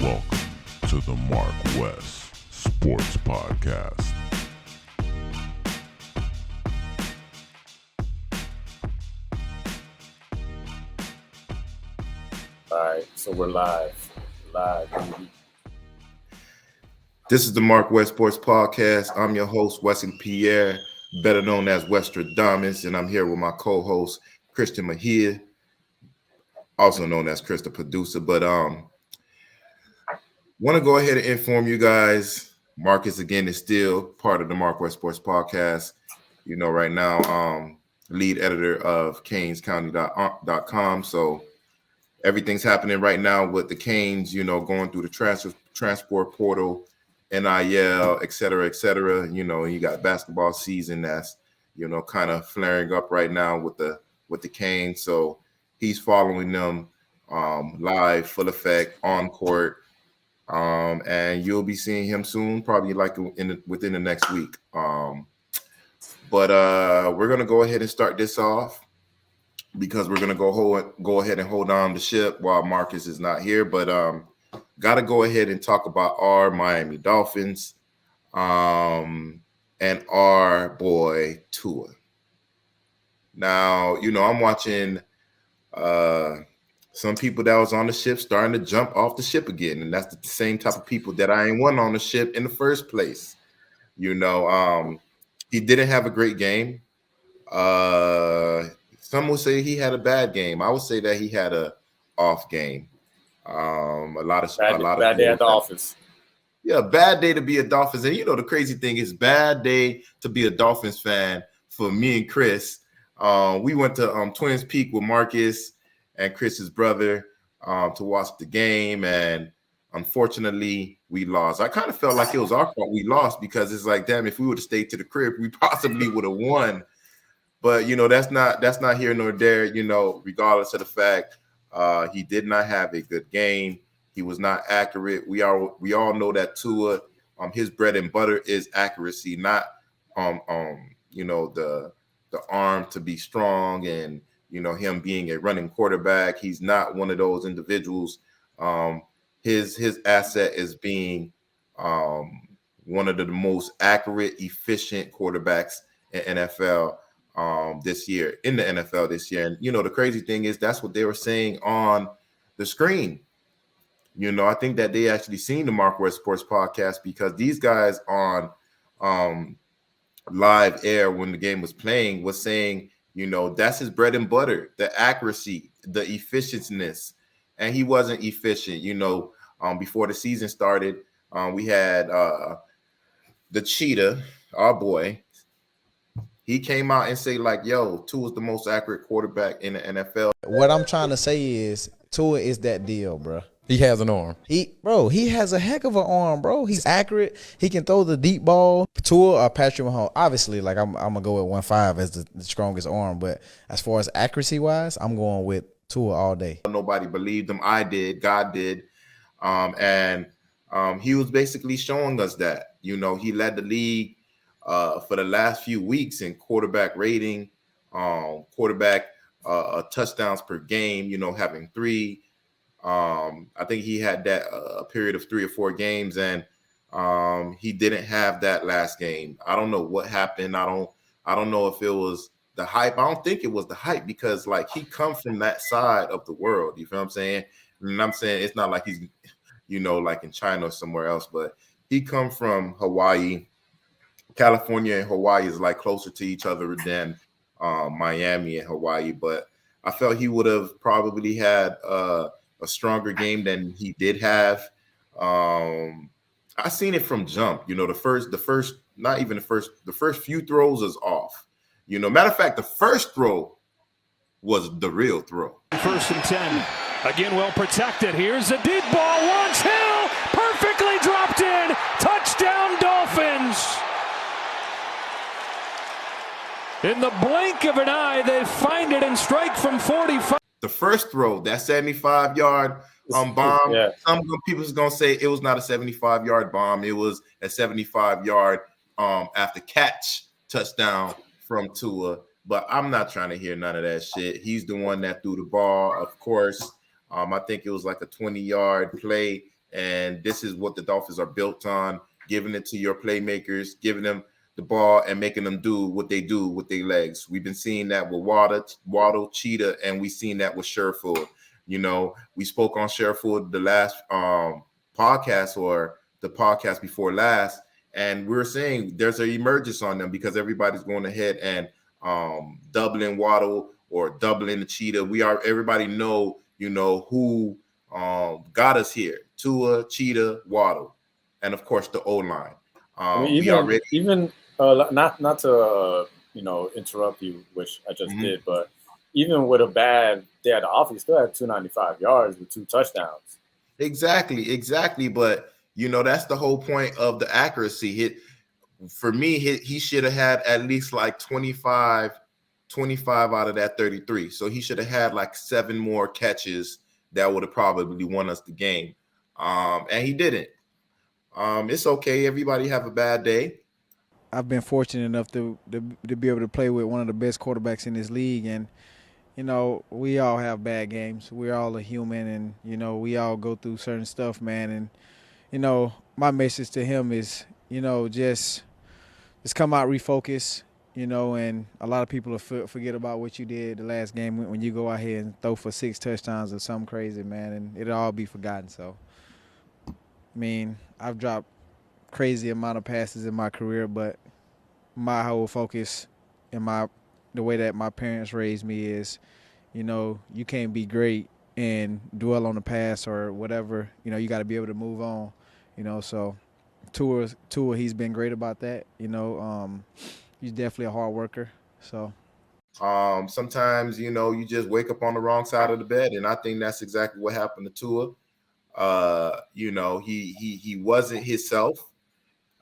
Welcome to the MarcWes Sports Podcast. All right, so we're live, baby. This is the MarcWes Sports Podcast. I'm your host, Wesley Pierre, better known as Westradamus, and I'm here with my co-host, Christian Mejia, also known as Chris the producer. But want to go ahead and inform you guys, Marcus again is still part of the MarcWes Sports Podcast. You know, right now, lead editor of CanesCounty.com. So everything's happening right now with the Canes, you know, going through the transport portal, NIL, et cetera, et cetera. You know, you got basketball season that's, you know, kind of flaring up right now with the Canes. So he's following them live, full effect, on court. And you'll be seeing him soon, probably like within the next week. But we're gonna go ahead and start this off because we're gonna go ahead and hold on the ship while Marcus is not here. But gotta go ahead and talk about our Miami Dolphins and our boy Tua. Now, you know, I'm watching some people that was on the ship starting to jump off the ship again, and that's the same type of people that I ain't want on the ship in the first place. You know, he didn't have a great game. Some would say he had a bad game. I would say that he had a off game. A lot of Bad day at the office. Yeah, bad day to be a Dolphins. And you know, the crazy thing is, bad day to be a Dolphins fan for me and Chris. We went to Twins Peak with Marcus and Chris's brother to watch the game, and unfortunately, we lost. I kind of felt like it was our fault we lost because it's like, damn, if we would have stayed to the crib, we possibly would have won. But you know, that's not here nor there. You know, regardless of the fact, he did not have a good game. He was not accurate. We all know that Tua, his bread and butter is accuracy, not you know, the arm to be strong and, you know, him being a running quarterback. He's not one of those individuals. His asset is being one of the most accurate, efficient quarterbacks in NFL this year, in the NFL this year. And, you know, the crazy thing is that's what they were saying on the screen. You know, I think that they actually seen the MarcWes Sports Podcast because these guys on live air when the game was playing was saying, you know, that's his bread and butter, the accuracy, the efficiency, and he wasn't efficient. You know, before the season started, we had the cheetah, our boy. He came out and say like, yo, Tua is the most accurate quarterback in the NFL. What I'm trying to say is Tua is that deal, bro. He has an arm. He has a heck of an arm, bro. He's accurate. He can throw the deep ball. Tua or Patrick Mahomes. Obviously, like I'm gonna go with 1.5 as the strongest arm, but as far as accuracy wise, I'm going with Tua all day. Nobody believed him. I did. God did. And he was basically showing us that, you know, he led the league for the last few weeks in quarterback rating, quarterback touchdowns per game, you know, having 3. I think he had that a period of 3 or 4 games, and he didn't have that last game. I don't know what happened. I don't know if it was the hype. I don't think it was the hype because like he comes from that side of the world. You feel what I'm saying? And I'm saying it's not like he's, you know, like in China or somewhere else, but he come from Hawaii. California and Hawaii is like closer to each other than Miami and Hawaii, but I felt he would have probably had a stronger game than he did have. I seen it from jump. You know, the first few throws is off. You know, matter of fact, the first throw was the real throw. 1st and 10. Again, well protected. Here's a deep ball. Launch Hill. Perfectly dropped in. Touchdown, Dolphins. In the blink of an eye, they find it and strike from 45. The first throw, that 75-yard bomb. Yeah. Some people's gonna say it was not a 75-yard bomb. It was a 75-yard after catch touchdown from Tua. But I'm not trying to hear none of that shit. He's the one that threw the ball, of course. I think it was like a 20-yard play, And this is what the Dolphins are built on, giving it to your playmakers, giving them the ball and making them do what they do with their legs. We've been seeing that with Waddle, Cheetah, and we've seen that with Sherfoot. You know, we spoke on Sherfoot the last podcast or the podcast before last, and we were saying there's an emergence on them because everybody's going ahead and doubling Waddle or doubling the Cheetah. Everybody know, you know, who got us here. Tua, Cheetah, Waddle, and of course the O-line. Not to interrupt you, which I just did, but even with a bad day at the office, still had 295 yards with 2 touchdowns. Exactly. But you know, that's the whole point of the accuracy. For me, he should have had at least like 25 out of that 33. So he should have had like 7 more catches that would have probably won us the game. And he didn't. It's okay. Everybody have a bad day. I've been fortunate enough to be able to play with one of the best quarterbacks in this league, and you know, we all have bad games. We're all a human, and you know, we all go through certain stuff, man. And you know, my message to him is, you know, just come out, refocus, you know. And a lot of people forget about what you did the last game when you go out here and throw for 6 touchdowns or something crazy, man, and it'll all be forgotten. So, I mean, I've dropped crazy amount of passes in my career, but my whole focus and the way that my parents raised me is, you know, you can't be great and dwell on the past or whatever. You know, you got to be able to move on, you know. So Tua, he's been great about that, you know. He's definitely a hard worker. So sometimes, you know, you just wake up on the wrong side of the bed, and I think that's exactly what happened to Tua. You know, he wasn't himself.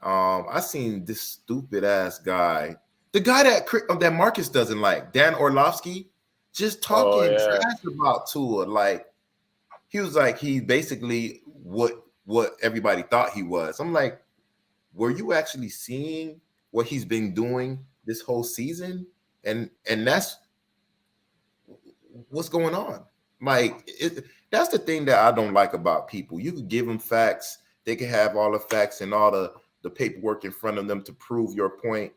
I seen this stupid ass guy, the guy that Marcus doesn't like, Dan Orlovsky, just talking trash about Tua. Like, he was like, he basically what everybody thought he was. I'm like, were you actually seeing what he's been doing this whole season? And that's what's going on. Like, that's the thing that I don't like about people. You could give them facts. They can have all the facts and all the paperwork in front of them to prove your point,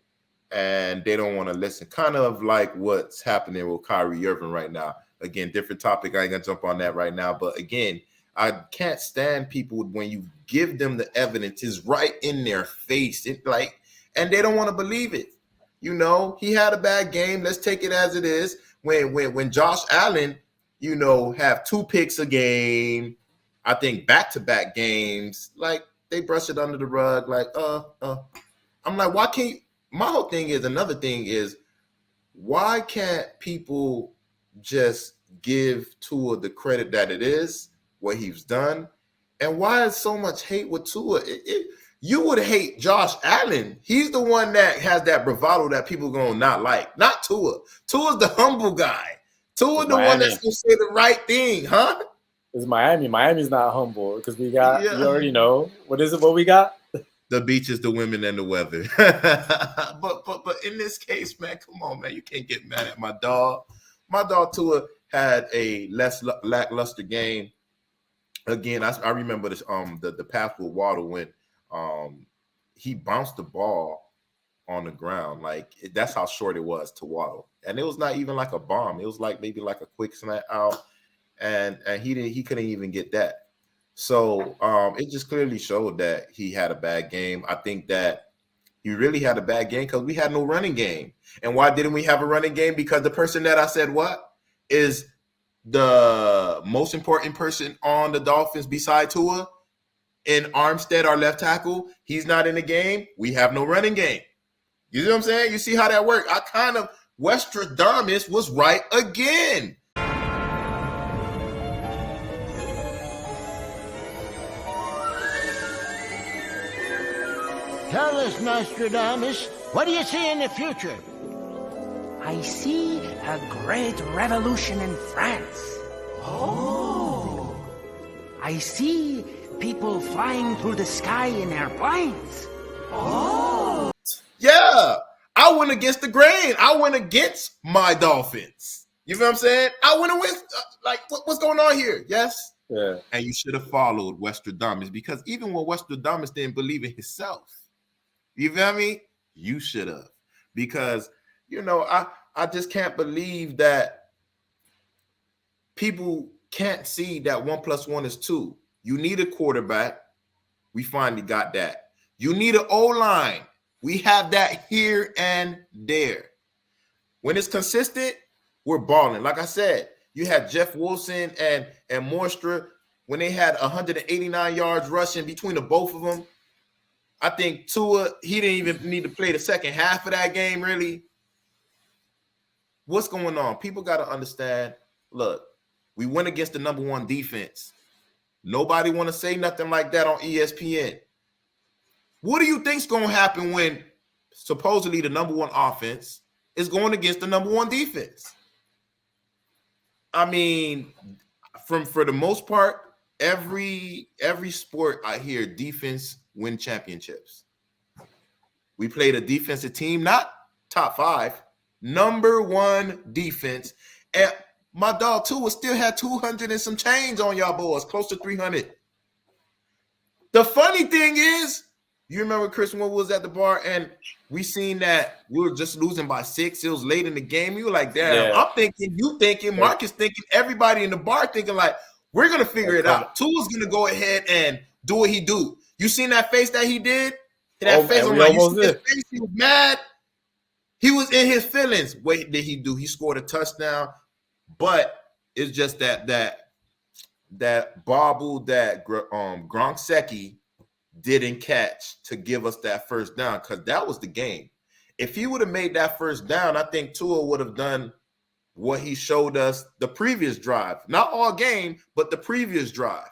and they don't want to listen. Kind of like what's happening with Kyrie Irving right now. Again, different topic. I ain't gonna jump on that right now. But again, I can't stand people when you give them the evidence is right in their face. And they don't want to believe it. You know, he had a bad game. Let's take it as it is. When Josh Allen, you know, have 2 picks a game, I think back-to-back games, like, they brush it under the rug, like, I'm like, why can't – my whole thing is, another thing is, why can't people just give Tua the credit that it is, what he's done? And why is so much hate with Tua? You would hate Josh Allen. He's the one that has that bravado that people going to not like, not Tua. Tua's the humble guy. Tua's the one that's going to say the right thing, huh? It's Miami. Miami's not humble because we got, you already know. What is it, what we got? The beaches, the women, and the weather. but in this case, man, come on, man. You can't get mad at my dog. My dog Tua had a less lackluster game. Again, I remember this the pass with Waddle when he bounced the ball on the ground. Like, that's how short it was to Waddle. And it was not even like a bomb. It was like maybe like a quick snap out. And he couldn't even get that. So it just clearly showed that he had a bad game. I think that he really had a bad game because we had no running game. And why didn't we have a running game? Because the person that I said is the most important person on the Dolphins beside Tua, in Armstead, our left tackle. He's not in the game. We have no running game. You see what I'm saying? You see how that worked? Westradamus was right again. Tell us, Nostradamus, what do you see in the future? I see a great revolution in France. Oh. I see people flying through the sky in airplanes. Oh. Yeah, I went against the grain. I went against my Dolphins. You know what I'm saying? I went against, what's going on here? Yes, Yeah. And you should have followed Westradamus, because even when Westradamus didn't believe in himself, you feel me? You should have. Because, I just can't believe that people can't see that 1 + 1 is 2. You need a quarterback. We finally got that. You need an O-line. We have that here and there. When it's consistent, we're balling. Like I said, you had Jeff Wilson and Moistra when they had 189 yards rushing between the both of them. I think Tua, he didn't even need to play the second half of that game, really. What's going on? People got to understand, look, we went against the number 1 defense. Nobody want to say nothing like that on ESPN. What do you think's going to happen when supposedly the number 1 offense is going against the number 1 defense? I mean, for the most part, every sport I hear defense win championships. We played a defensive team, not top 5, number 1 defense. And my dog Tua still had 200 and some change on y'all boys, close to 300. The funny thing is, you remember, Chris, when we was at the bar and we seen that we were just losing by 6. It was late in the game. You were like, damn, I'm thinking, you thinking, Mark is thinking, everybody in the bar thinking like, we're going to figure it out. Tua's going to go ahead and do what he do. You seen that face that he did? That face, I'm like, you see his face? He was mad. He was in his feelings. What did he do? He scored a touchdown. But it's just that bobble that Gronkowski didn't catch to give us that first down, because that was the game. If he would have made that first down, I think Tua would have done what he showed us the previous drive. Not all game, but the previous drive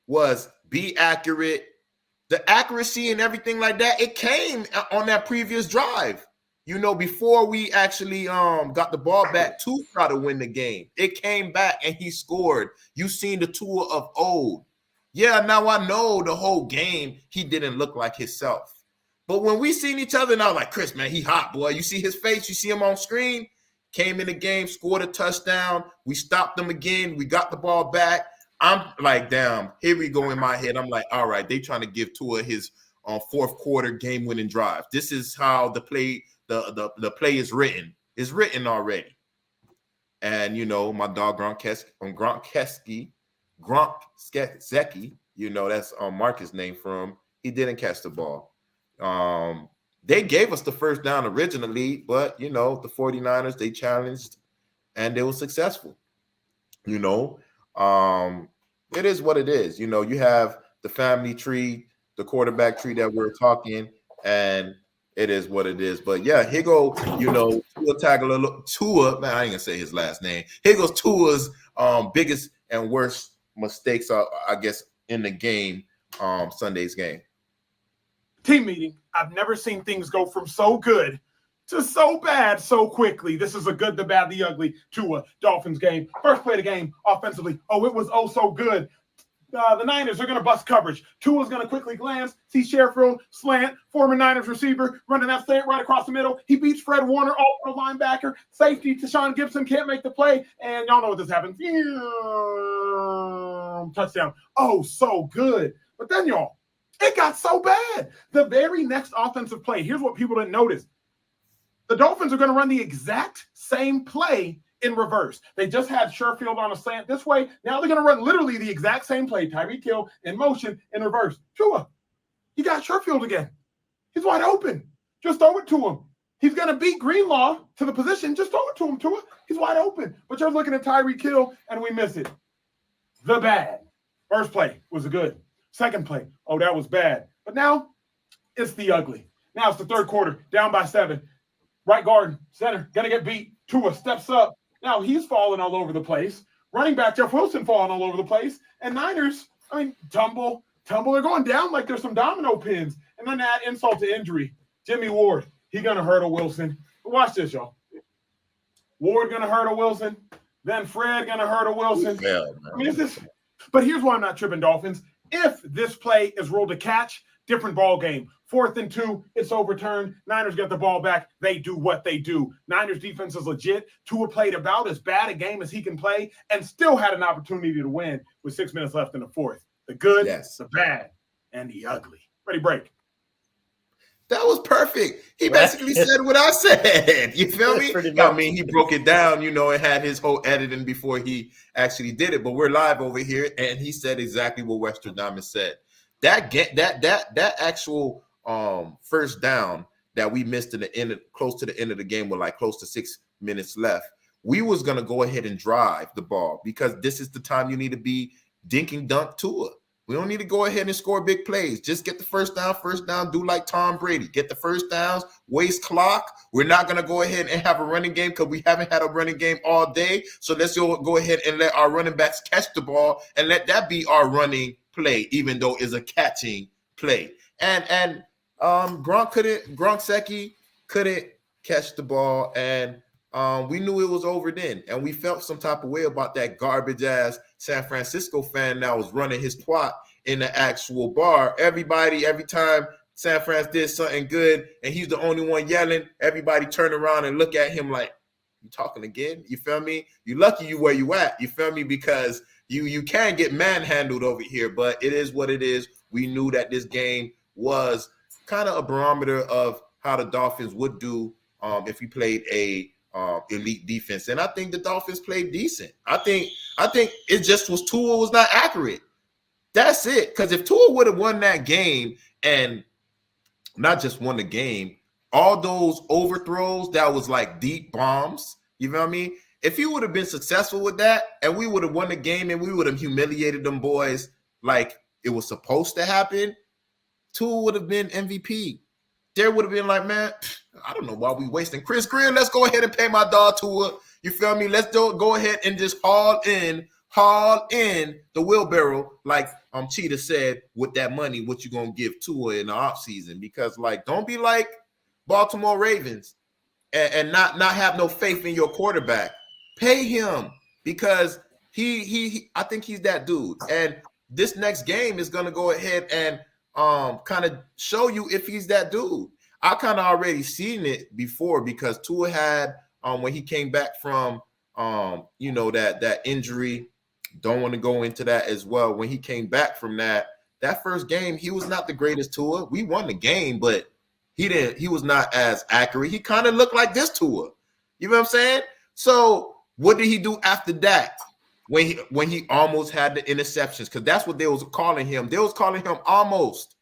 was be accurate. The accuracy and everything like that, it came on that previous drive. Before we actually got the ball back to try to win the game. It came back and he scored. You seen the Tua of old. Yeah, now I know the whole game he didn't look like himself. But when we seen each other, now like, Chris, man, he hot, boy. You see his face, you see him on screen. Came in the game, scored a touchdown. We stopped them again. We got the ball back. I'm like, damn, here we go in my head. I'm like, all right, they trying to give Tua his fourth quarter game-winning drive. This is how the play is written. It's written already. And, my dog Gronkowski, that's Marcus' name from. He didn't catch the ball. They gave us the first down originally, but, the 49ers, they challenged, and they were successful. It is what it is. You have the family tree, the quarterback tree that we're talking, and it is what it is. But, yeah, here go, Tua Tagovailoa. Man, I ain't going to say his last name. Here goes Tua's biggest and worst mistakes, I guess, in the game, Sunday's game. Team meeting. I've never seen things go from so good to so bad so quickly. This is a good, the bad, the ugly Tua Dolphins game. First play of the game offensively. Oh, it was so good. The Niners are going to bust coverage. Tua's going to quickly glance, see Sherfield slant, former Niners receiver, running that slant right across the middle. He beats Fred Warner, all linebacker. Safety, Tashawn Gibson can't make the play. And y'all know what this happens. Touchdown. Oh, so good. But then, y'all, it got so bad. The very next offensive play, here's what people didn't notice. The Dolphins are going to run the exact same play in reverse. They just had Sherfield on a slant this way. Now they're going to run literally the exact same play. Tyreek Hill in motion in reverse. Tua, you got Sherfield again. He's wide open. Just throw it to him. He's going to beat Greenlaw to the position. Just throw it to him, Tua. He's wide open. But you're looking at Tyreek Hill, and we miss it. The bad. First play was good. Second play, oh, that was bad. But now it's the ugly. Now it's the third quarter, down by 7. Right guard, center, going to get beat. Tua steps up. Now he's falling all over the place. Running back Jeff Wilson falling all over the place. And Niners, tumble. They're going down like there's some domino pins. And then add insult to injury. Jimmy Ward, he going to hurdle Wilson. But watch this, y'all. Ward going to hurdle Wilson. Then Fred going to hurdle Wilson. Yeah, But here's why I'm not tripping, Dolphins. If this play is ruled a catch, different ball game. 4th and 2, it's overturned. Niners get the ball back. They do what they do. Niners defense is legit. Tua played about as bad a game as he can play and still had an opportunity to win with 6 minutes left in the fourth. The good, the bad, and the ugly. Ready, break. That was perfect. He basically said what I said. You feel me? I mean, he broke it down, you know, and had his whole editing before he actually did it. But we're live over here, and he said exactly what Westradamus said. That actual first down that we missed in the end, close to the end of the game, with like close to 6 minutes left, we was gonna go ahead and drive the ball because this is the time you need to be dinking dunk Tua. We don't need to go ahead and score big plays. Just get the first down, do like Tom Brady. Get the first downs, waste clock. We're not going to go ahead and have a running game because we haven't had a running game all day. So let's go ahead and let our running backs catch the ball and let that be our running play, even though it's a catching play. And Gronkowski couldn't catch the ball, and we knew it was over then, and we felt some type of way about that garbage-ass San Francisco fan that was running his twat in the actual bar. Every time San Fran did something good and he's the only one yelling, everybody turn around and look at him like, you talking again? You feel me? You lucky you where you at, you feel me? Because you can get manhandled over here, but it is what it is. We knew that this game was kind of a barometer of how the Dolphins would do if we played a elite defense, and I think the Dolphins played decent. I think it just was Tua was not accurate. That's it. Because if Tua would have won that game, and not just won the game, all those overthrows that was like deep bombs, you know what I mean? If he would have been successful with that, and we would have won the game, and we would have humiliated them boys like it was supposed to happen, Tua would have been MVP. There would have been like, man, I don't know why we wasting Chris Greer. Let's go ahead and pay my dog Tua. You feel me? Let's go ahead and just haul in the wheelbarrow, like Cheetah said, with that money, what you gonna give Tua in the offseason. Because like, don't be like Baltimore Ravens and not have no faith in your quarterback. Pay him because he I think he's that dude. And this next game is gonna go ahead and kind of show you if he's that dude. I kind of already seen it before because Tua had when he came back from that injury. Don't want to go into that as well. When he came back from that first game, he was not the greatest Tua. We won the game, but he was not as accurate. He kind of looked like this Tua. You know what I'm saying? So what did he do after that? When he almost had the interceptions, because that's what they was calling him. They was calling him almost.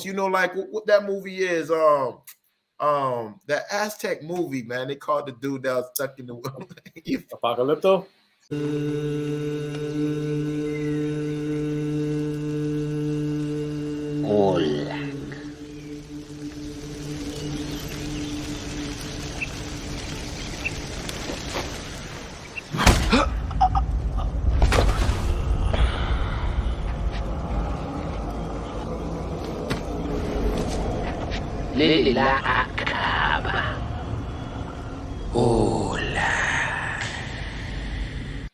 You know, like what that movie is. That Aztec movie, man. They called the dude that was stuck in the Apocalypto. Holla. Lila acaba. Hola.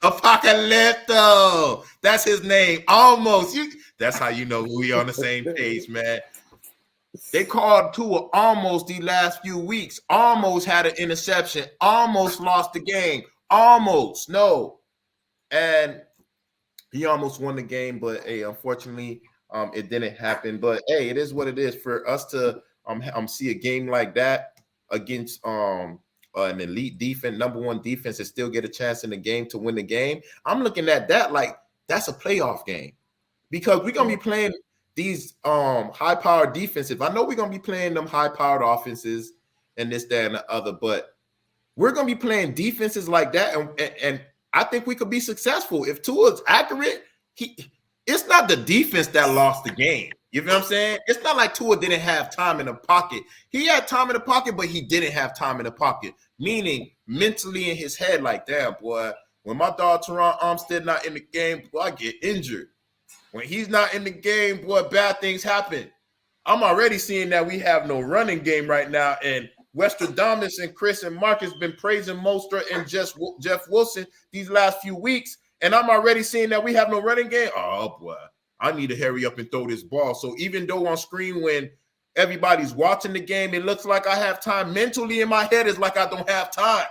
Apocalypto. That's his name. Almost. That's how you know we on the same page, man. They called Tua almost the last few weeks. Almost had an interception. Almost lost the game. Almost. No. And he almost won the game, but hey, unfortunately, it didn't happen. But hey, it is what it is. For us to see a game like that against an elite defense, number one defense, and still get a chance in the game to win the game. I'm looking at that like that's a playoff game because we're gonna be playing these high-powered defenses. I know we're gonna be playing them high-powered offenses and this, that, and the other, but we're gonna be playing defenses like that, and I think we could be successful if Tua's accurate. It's not the defense that lost the game. You know what I'm saying? It's not like Tua didn't have time in the pocket. He had time in the pocket, but he didn't have time in the pocket. Meaning mentally in his head, like, damn, boy, when my dog Teron Armstead not in the game, boy, I get injured. When he's not in the game, boy, bad things happen. I'm already seeing that we have no running game right now. And Westradamus and Chris and Marcus been praising Mostert and Jeff Wilson these last few weeks. And I'm already seeing that we have no running game. Oh, boy. I need to hurry up and throw this ball. So even though on screen when everybody's watching the game, it looks like I have time. Mentally in my head, it's like I don't have time.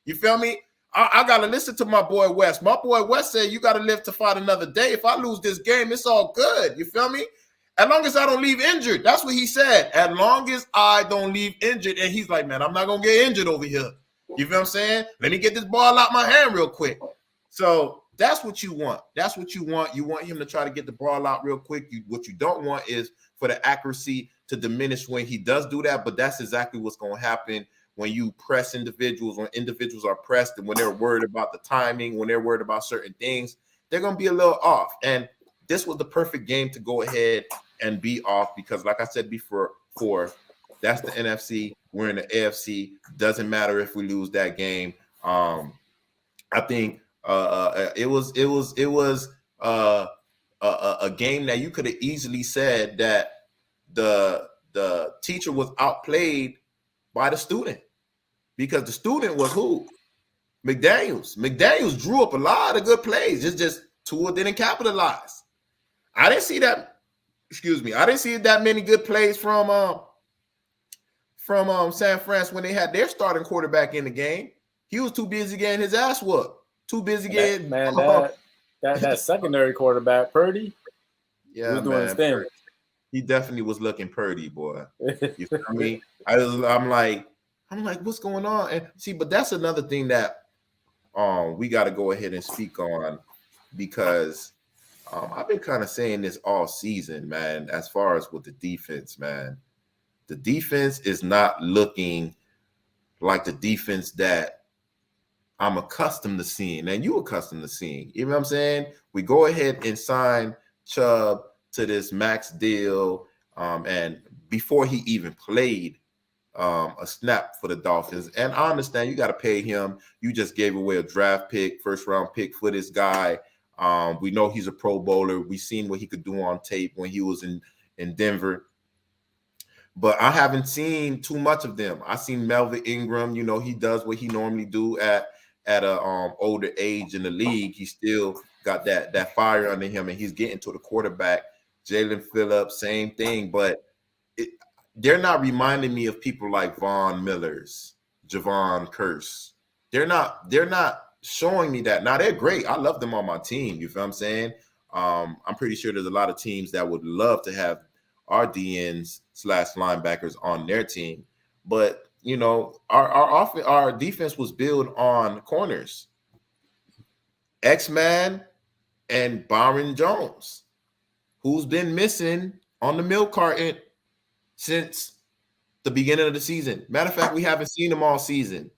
You feel me? I got to listen to my boy West. My boy West said, you got to live to fight another day. If I lose this game, it's all good. You feel me? As long as I don't leave injured. That's what he said. As long as I don't leave injured. And he's like, man, I'm not going to get injured over here. You feel what I'm saying? Let me get this ball out my hand real quick. So that's what you want. That's what you want. You want him to try to get the ball out real quick. What you don't want is for the accuracy to diminish when he does do that. But that's exactly what's going to happen when you press individuals, when individuals are pressed and when they're worried about the timing, when they're worried about certain things, they're going to be a little off. And this was the perfect game to go ahead and be off because, like I said before, that's the NFC. We're in the AFC. Doesn't matter if we lose that game. I think it was a game that you could have easily said that the teacher was outplayed by the student. Because the student was who? McDaniels. McDaniels drew up a lot of good plays. It's just Tua didn't capitalize. I didn't see that. Excuse me. I didn't see that many good plays from San Fran when they had their starting quarterback in the game. He was too busy getting his ass whooped. Too busy getting that secondary quarterback, Purdy. Yeah, was doing his thing. He definitely was looking Purdy, boy. You feel me? I'm like, what's going on? And see, but that's another thing that we got to go ahead and speak on because I've been kind of saying this all season, man, as far as with the defense, man. The defense is not looking like the defense that I'm accustomed to seeing and you accustomed to seeing. You know what I'm saying? We go ahead and sign Chubb to this max deal, and before he even played a snap for the Dolphins. And I understand you got to pay him. You just gave away a draft pick, first round pick for this guy. We know he's a Pro Bowler. We've seen what he could do on tape when he was in Denver. But I haven't seen too much of them. I seen Melvin Ingram. You know, he does what he normally do at a older age in the league. He still got that fire under him, and he's getting to the quarterback. Jalen Phillips, same thing. But they're not reminding me of people like Von Millers, Javon Curse. They're not showing me that. Now, they're great. I love them on my team. You feel what I'm saying? I'm pretty sure there's a lot of teams that would love to have our DNs / linebackers on their team. But, you know, our defense was built on corners. X-Man and Byron Jones, who's been missing on the milk carton since the beginning of the season. Matter of fact, we haven't seen him all season.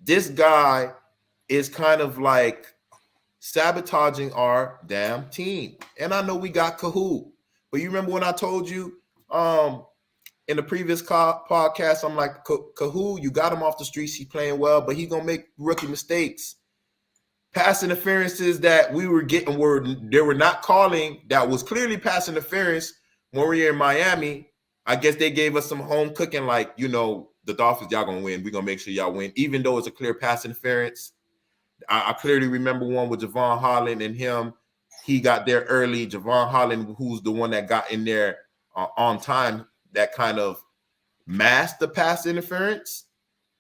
This guy is kind of like sabotaging our damn team. And I know we got Kahoot, but you remember when I told you in the previous podcast, I'm like, Kahoot, you got him off the streets. He's playing well, but he's going to make rookie mistakes. Pass interferences that we were getting they were not calling that was clearly pass interference when we were in Miami. I guess they gave us some home cooking like, you know, the Dolphins, y'all going to win. We're going to make sure y'all win, even though it's a clear pass interference. I clearly remember one with Javon Holland and him. He got there early. Javon Holland, who's the one that got in there on time, that kind of masked the pass interference,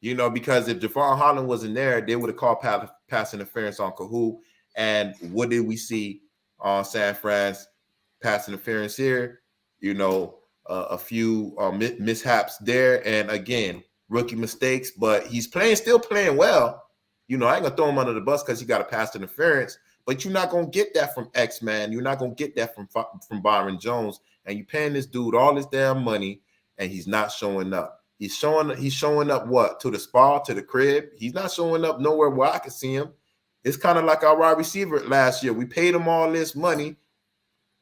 you know, because if Javon Holland wasn't there, they would have called pass interference on Kahoot. And what did we see on San Fran's pass interference here? You know, a few mishaps there. And again, rookie mistakes, but he's still playing well. You know, I ain't going to throw him under the bus because he got a pass interference, but you're not going to get that from X-Man. You're not going to get that from Byron Jones. And you're paying this dude all this damn money, and he's not showing up. He's showing up what? To the spa, to the crib. He's not showing up nowhere where I can see him. It's kind of like our wide receiver last year. We paid him all this money,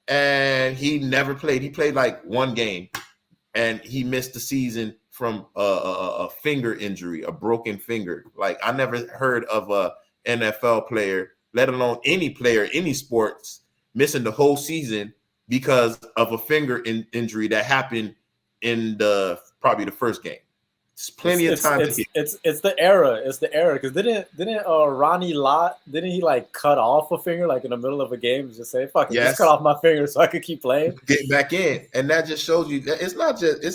and he never played. He played like one game, and he missed the season from a finger injury, a broken finger. Like, I never heard of a NFL player, let alone any player, any sports, missing the whole season because of a finger injury that happened in probably the first game. There's plenty of time to hit. It's the era. It's the era. Because didn't Ronnie Lott, didn't he like cut off a finger like in the middle of a game and just say, fuck it, just cut off my finger so I could keep playing? Get back in. And that just shows you that it's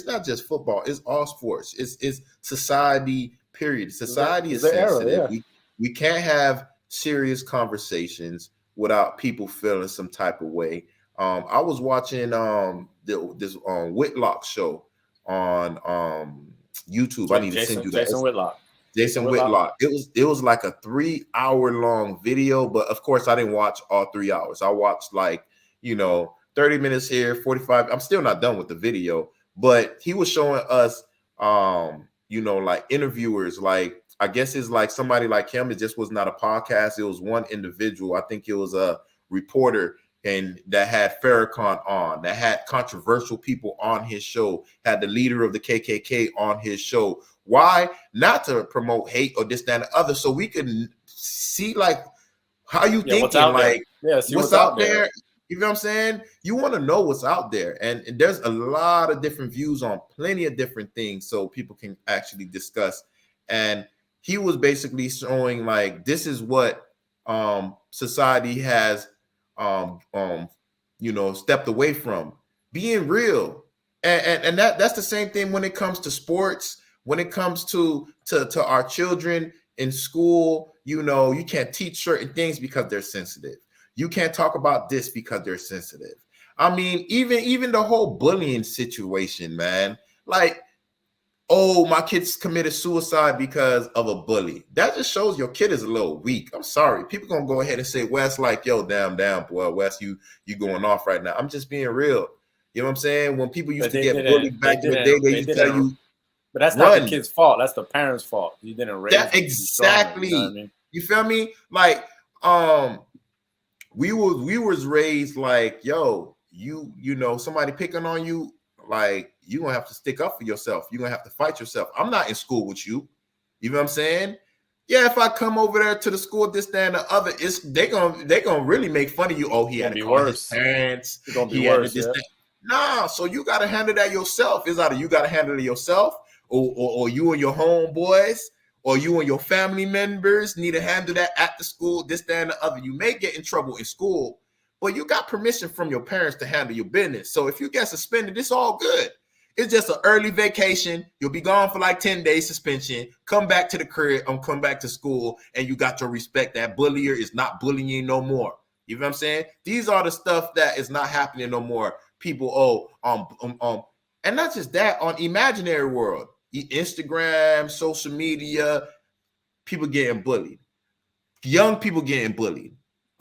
not just football, it's all sports. It's society, period. Society is sensitive. Era, yeah. We can't have serious conversations without people feeling some type of way. I was watching this Whitlock show on YouTube. I need to send you that. Jason Whitlock. It was like a 3-hour long video, but of course I didn't watch all 3 hours. I watched 30 minutes here, 45. I'm still not done with the video, but he was showing us like interviewers, like I guess it's like somebody like him. It just was not a podcast. It was one individual. I think it was a reporter and that had Farrakhan on, that had controversial people on his show, had the leader of the KKK on his show. Why? Not to promote hate or this, that, and the other, so we can see like how you thinking, what's out there. You know what I'm saying? You want to know what's out there, and there's a lot of different views on plenty of different things, so people can actually discuss. And he was basically showing like this is what society has stepped away from, being real, and that's the same thing when it comes to sports, when it comes to our children in school. You can't teach certain things because they're sensitive. You can't talk about this because they're sensitive. I mean, even the whole bullying situation, man. Like, oh, my kid's committed suicide because of a bully. That just shows your kid is a little weak. I'm sorry. People gonna go ahead and say, Wes, like, yo, damn, boy, Wes, you going off right now. I'm just being real. You know what I'm saying? When people used to get bullied back in the day, they used to tell you. But that's not the kid's fault. That's the parents' fault. You didn't raise that exactly. You know what I mean? You feel me? Like, we was raised like, yo, you know, somebody picking on you, like, you're gonna have to stick up for yourself. You're gonna have to fight yourself. I'm not in school with you. You know what I'm saying? Yeah, if I come over there to the school, this, that, and the other, they gonna really make fun of you. Oh, he had to call his parents. It's gonna be worse. Nah, so you gotta handle that yourself. It's either you gotta handle it yourself, or you and your homeboys, or you and your family members need to handle that at the school, this, that, and the other. You may get in trouble in school, but you got permission from your parents to handle your business. So if you get suspended, it's all good. It's just an early vacation. You'll be gone for like 10 days suspension. Come back to the crib, come back to school, and you got to respect that bullier is not bullying you no more. You know what I'm saying? These are the stuff that is not happening no more. People, and not just that, on imaginary world, Instagram, social media, people getting bullied. Young people getting bullied.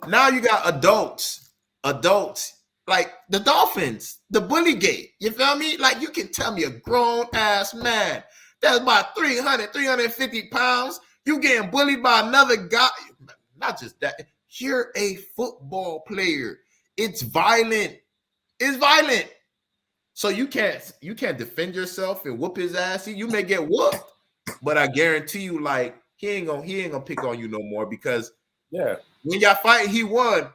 Now you got adults, like the Dolphins, the bully gate. You feel me? Like, you can tell me a grown ass man that's about 350 pounds, you getting bullied by another guy. Not just that, you're a football player. It's violent. It's violent. So you can't defend yourself and whoop his ass. You may get whooped, but I guarantee you, like, he ain't gonna pick on you no more, because when y'all fighting, he won,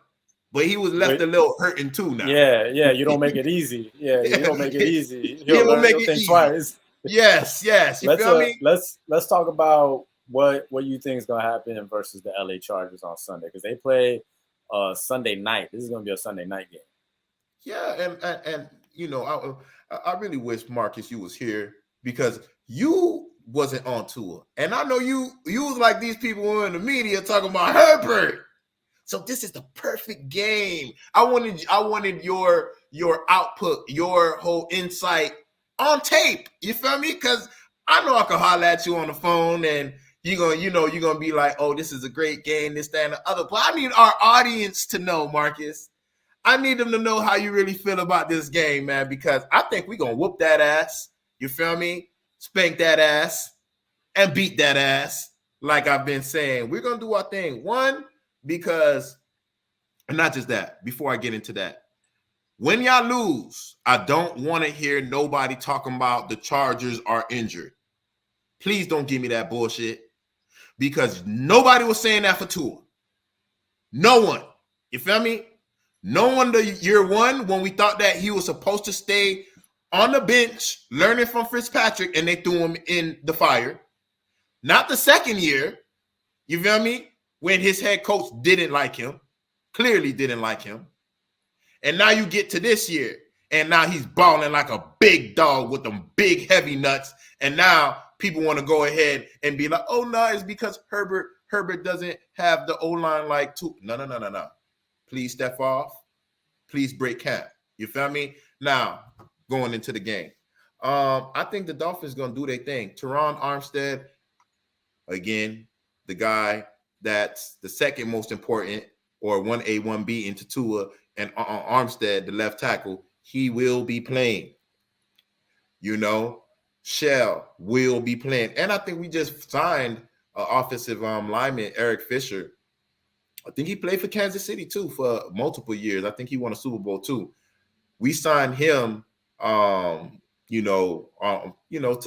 but he was left a little hurting too now. Yeah, you don't make it easy. Yeah, you don't make it easy. He'll make it easy. Twice. Yes. You feel me? Let's talk about what you think is gonna happen versus the LA Chargers on Sunday, because they play Sunday night. This is gonna be a Sunday night game. Yeah, and you know, I really wish, Marcus, you was here, because you wasn't on tour, and I know you was like these people who are in the media talking about Herbert. So this is the perfect game. I wanted your output, your whole insight on tape. You feel me? Because I know I can holler at you on the phone, and you're gonna be like, oh, this is a great game, this, that, and the other. But I need our audience to know, Marcus. I need them to know how you really feel about this game, man, because I think we're going to whoop that ass. You feel me? Spank that ass and beat that ass. Like I've been saying, we're going to do our thing. One, because, and not just that, before I get into that, when y'all lose, I don't want to hear nobody talking about the Chargers are injured. Please don't give me that bullshit, because nobody was saying that for Tua. No one. You feel me? No one the year one, when we thought that he was supposed to stay on the bench, learning from Fitzpatrick, and they threw him in the fire. Not the second year, you feel me? When his head coach didn't like him, clearly didn't like him. And now you get to this year, and now he's balling like a big dog with them big heavy nuts. And now people want to go ahead and be like, oh, no, it's because Herbert doesn't have the O-line like two. No. Please step off. Please break camp. You feel me? Now, going into the game. I think the Dolphins going to do their thing. Teron Armstead, again, the guy that's the second most important, or 1A, 1B into Tua, and Armstead, the left tackle, he will be playing. You know, Shell will be playing. And I think we just signed an offensive lineman, Eric Fisher. I think he played for Kansas City, too, for multiple years. I think he won a Super Bowl, too. We signed him, to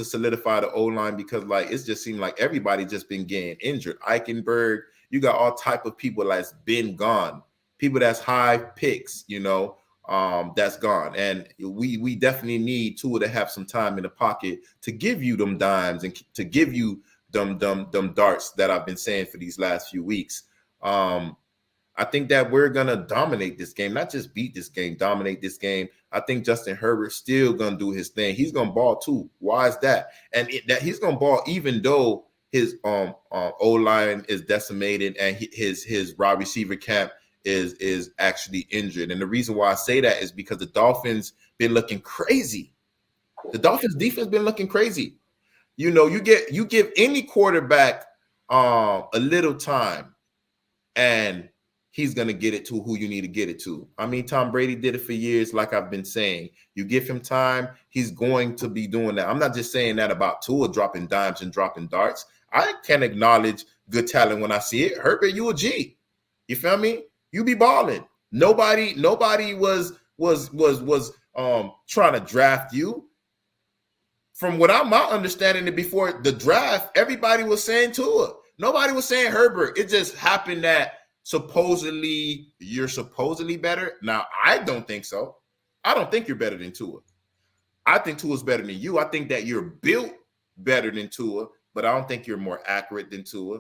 solidify the O-line because, like, it's just seemed like everybody just been getting injured. Eichenberg, you got all type of people that's been gone. People that's high picks, that's gone. And we definitely need Tua to have some time in the pocket to give you them dimes and to give you them darts that I've been saying for these last few weeks. I think that we're going to dominate this game, not just beat this game, dominate this game. I think Justin Herbert's still going to do his thing. He's going to ball too. Why is that? And that he's going to ball even though his O-line is decimated and his wide receiver camp is actually injured. And the reason why I say that is because the Dolphins been looking crazy. The Dolphins defense been looking crazy. You give any quarterback a little time and he's going to get it to who you need to get it to. I mean, Tom Brady did it for years, like I've been saying. You give him time, he's going to be doing that. I'm not just saying that about Tua dropping dimes and dropping darts. I can acknowledge good talent when I see it. Herbert, you a G. You feel me? You be balling. Nobody was trying to draft you. From what my understanding before the draft, everybody was saying Tua. Nobody was saying Herbert. It just happened that supposedly you're supposedly better. Now, I don't think so. I don't think you're better than Tua. I think Tua's better than you. I think that you're built better than Tua, but I don't think you're more accurate than Tua.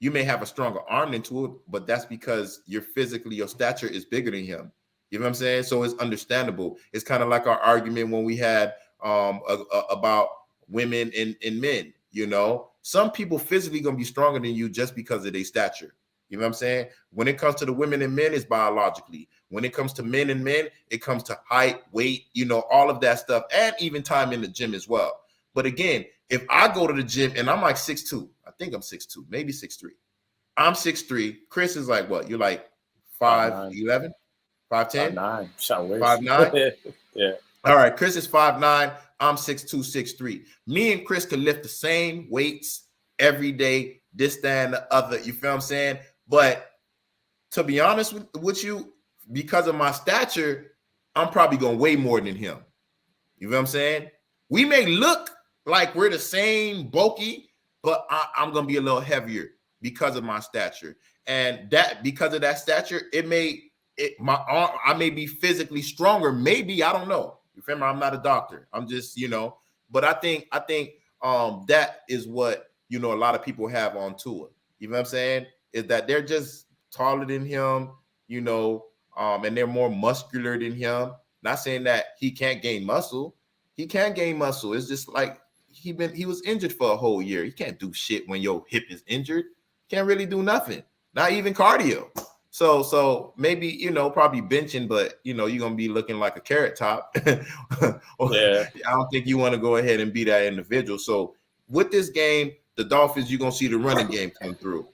You may have a stronger arm than Tua, but that's because your stature is bigger than him. You know what I'm saying? So it's understandable. It's kind of like our argument when we had about women and men. Some people physically going to be stronger than you just because of their stature. You know what I'm saying? When it comes to the women and men, it's biologically. When it comes to men and men, it comes to height, weight, all of that stuff, and even time in the gym as well. But again, if I go to the gym and I'm like 6'2", I think I'm 6'2", maybe 6'3". I'm 6'3". Chris is like what? You're like 5'11", 5'10", 5'9", 5'9". Yeah. All right, Chris is 5'9". I'm 6'2", 6'3". Me and Chris can lift the same weights every day, this, that, and the other. You feel what I'm saying? But to be honest with you, because of my stature, I'm probably going to weigh more than him. You know what I'm saying? We may look like we're the same bulky, but I'm going to be a little heavier because of my stature. And that because of that stature, I may be physically stronger. Maybe, I don't know. You feel me? I'm not a doctor. I'm just, but I think that is what, a lot of people have on Tua. You know what I'm saying? Is that they're just taller than him, and they're more muscular than him. Not saying that he can't gain muscle. He can gain muscle. It's just like he was injured for a whole year. You can't do shit when your hip is injured. Can't really do nothing. Not even cardio. So maybe, probably benching, but, you're going to be looking like a carrot top. Yeah. I don't think you want to go ahead and be that individual. So with this game, the Dolphins, you're going to see the running game come through.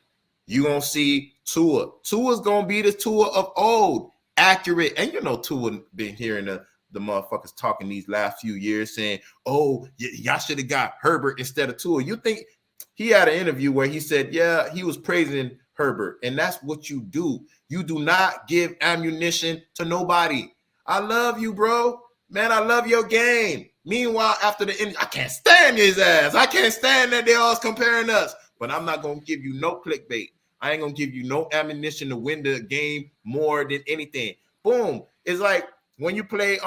You're going to see Tua. Tua's going to be the Tua of old, accurate. And Tua been hearing the motherfuckers talking these last few years saying, oh, y'all should have got Herbert instead of Tua. You think he had an interview where he said, yeah, he was praising Herbert. And that's what you do. You do not give ammunition to nobody. I love you, bro. Man, I love your game. Meanwhile, after the end, I can't stand his ass. I can't stand that they're always comparing us. But I'm not going to give you no clickbait. I ain't going to give you no ammunition to win the game more than anything. Boom. It's like when you play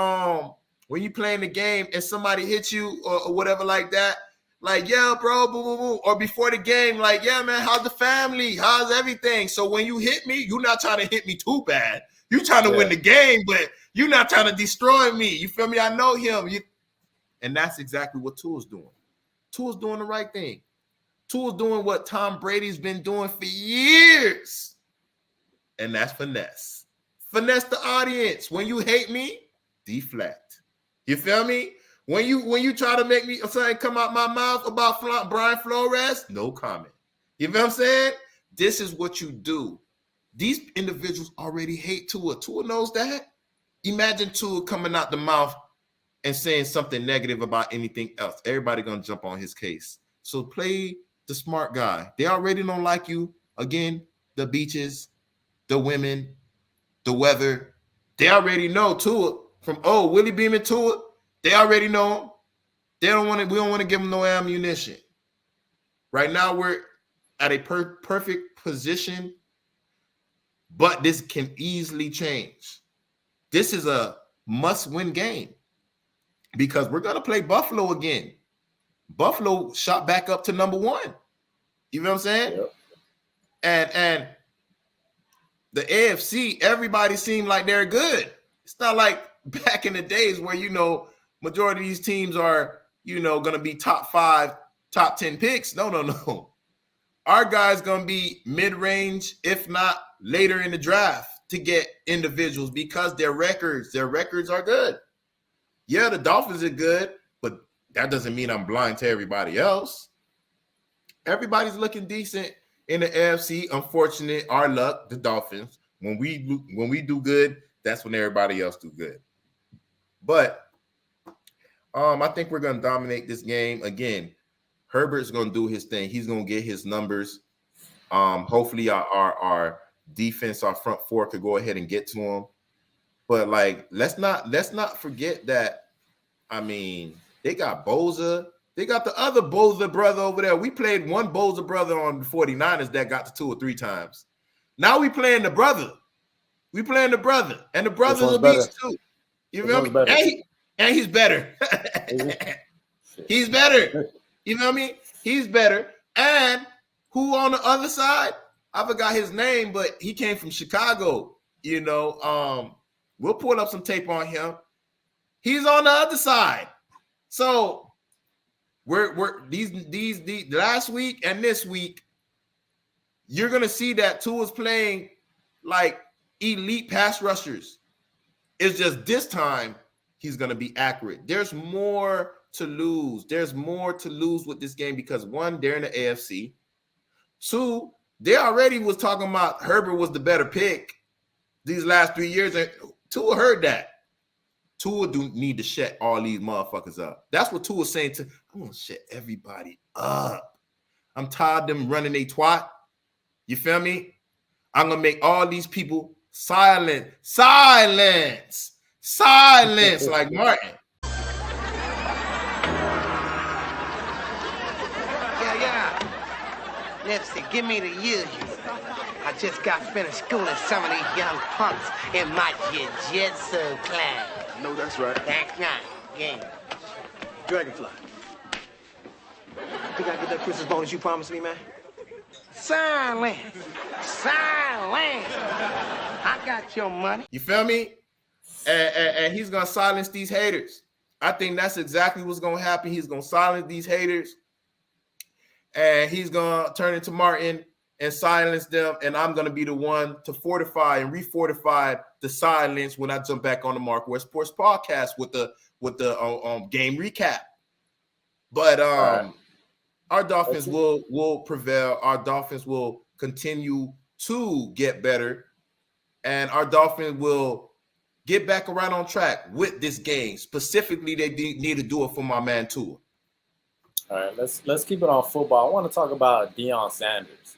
when you playing the game and somebody hits you or whatever like that, like, yeah, bro, boo, boo, boo. Or before the game, like, yeah, man, how's the family? How's everything? So when you hit me, you're not trying to hit me too bad. You trying to win the game, but you're not trying to destroy me. You feel me? I know him. And that's exactly what Tua's doing. Tua's doing the right thing. Tua's doing what Tom Brady's been doing for years. And that's finesse. Finesse the audience. When you hate me, deflect. You feel me? When you try to make me something come out my mouth about Brian Flores, no comment. You feel what I'm saying? This is what you do. These individuals already hate Tua. Tua knows that. Imagine Tua coming out the mouth and saying something negative about anything else. Everybody gonna jump on his case. So play the smart guy. They already don't like you. Again, the beaches, the women, the weather. They already know Tua from Willie Beam and Tua. They already know him. We don't want to give them no ammunition. Right now, we're at a perfect position, but this can easily change. This is a must-win game because we're going to play Buffalo again. Buffalo shot back up to number 1. You know what I'm saying? Yep. And the AFC, everybody seemed like they're good. It's not like back in the days where, majority of these teams are, going to be top 5, top 10 picks. No. Our guys going to be mid-range, if not later in the draft to get individuals because their records are good. Yeah, the Dolphins are good, but that doesn't mean I'm blind to everybody else. Everybody's looking decent in the AFC. Unfortunate, our luck, the Dolphins. When we do good, that's when everybody else do good. But I think we're going to dominate this game. Again, Herbert's going to do his thing. He's going to get his numbers. Hopefully our defense, our front four could go ahead and get to him. But let's not forget that, they got Boza. They got the other Boza brother over there. We played one Boza brother on the 49ers that got to 2 or 3 times. Now we playing the brother. And the brother's a beast too. You know what I mean? And he's better. He's better. You know what I mean? He's better. And who on the other side? I forgot his name, but he came from Chicago. We'll pull up some tape on him. He's on the other side. So we're these last week and this week, you're gonna see that Tua's playing like elite pass rushers. It's just this time he's gonna be accurate. There's more to lose. There's more to lose with this game because 1, they're in the AFC. 2, they already was talking about Herbert was the better pick these last 3 years, and Tua heard that. Tua do need to shut all these motherfuckers up. That's what Tua's saying to, I'm gonna shut everybody up. I'm tired of them running a twat. You feel me? I'm gonna make all these people silence like Martin. Yeah. Lipstick, give me the usual. I just got finished schooling some of these young punks in my jiu-jitsu class. No, that's right. That's right. Game. Dragonfly. Think I get that Christmas bonus you promised me, man? Silence. I got your money. You feel me? And he's going to silence these haters. I think that's exactly what's going to happen. He's going to silence these haters. And he's going to turn into Martin and silence them. And I'm going to be the one to fortify and refortify the silence when I jump back on the MarcWes Sports Podcast with the game recap. But our Dolphins will prevail. Our Dolphins will continue to get better. And our Dolphins will get back around on track with this game. Specifically, they need to do it for my man Tua. All right, let's keep it on football. I want to talk about Deion Sanders.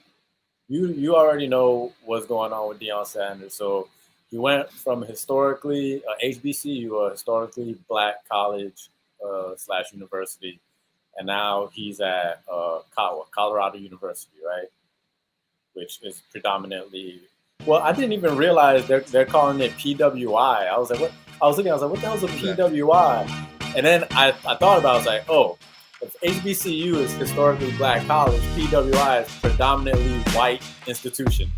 You already know what's going on with Deion Sanders. So he went from historically HBCU, a historically black college / university, and now he's at Colorado University, right? Which is predominantly. Well, I didn't even realize they're calling it PWI. I was like, what? I was like, what the hell's a PWI? And then I thought about it. I was like, oh, if HBCU is historically black college, PWI is predominantly white institution.